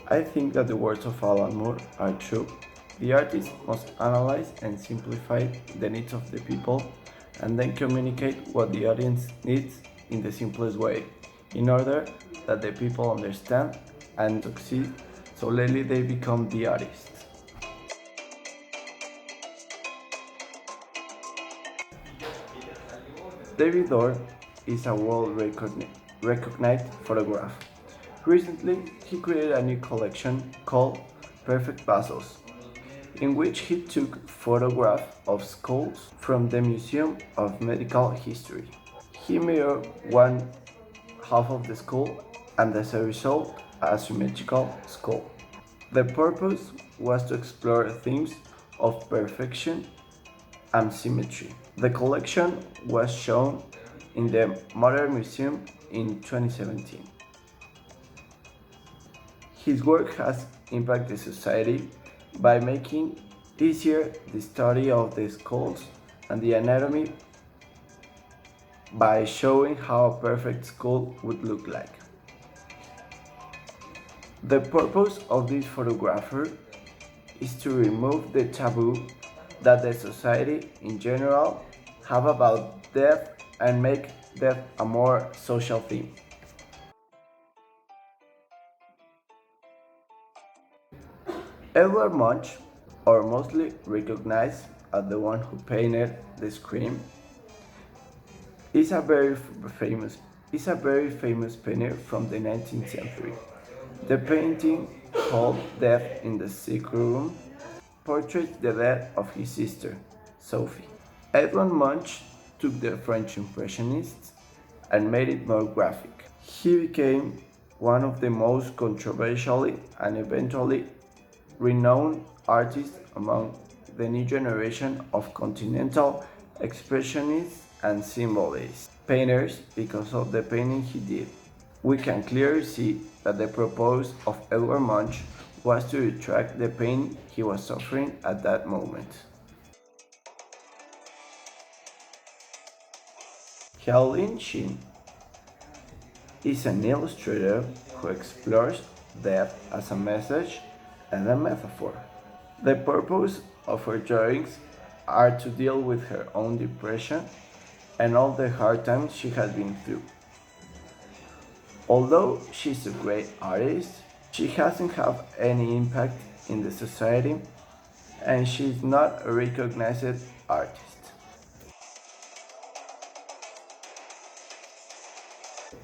I think that the words of Alan Moore are true. The artist must analyze and simplify the needs of the people and then communicate what the audience needs in the simplest way in order that the people understand and succeed so lately they become the artists. David Orr is a recognized photographer. Recently, he created a new collection called Perfect Vasos, in which he took photographs of skulls from the Museum of Medical History. He mirrored one half of the skull and as a result, a symmetrical skull. The purpose was to explore themes of perfection and symmetry. The collection was shown in the Modern Museum in 2017. His work has impacted society by making easier the study of the skulls and the anatomy by showing how a perfect skull would look like. The purpose of this photographer is to remove the taboo that the society in general have about death and make death a more social theme. Edward Munch, or mostly recognized as the one who painted the Scream, is a very famous painter from the 19th century. The painting called Death in the Sick Room portrays the death of his sister, Sophie. Edward Munch took the French Impressionists and made it more graphic. He became one of the most controversial and eventually renowned artists among the new generation of continental expressionists and symbolists painters because of the painting he did. We can clearly see that the purpose of Edward Munch was to retract the pain he was suffering at that moment. Helen Shin is an illustrator who explores death as a message and a metaphor. The purpose of her drawings are to deal with her own depression and all the hard times she has been through. Although she's a great artist, she hasn't had any impact in the society and she's not a recognized artist.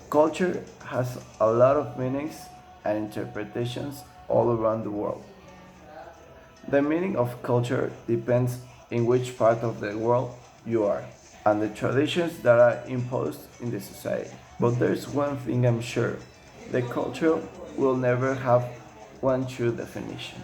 Culture has a lot of meanings and interpretations all around the world. The meaning of culture depends in which part of the world you are and the traditions that are imposed in the society. But there's one thing I'm sure, the culture will never have one true definition.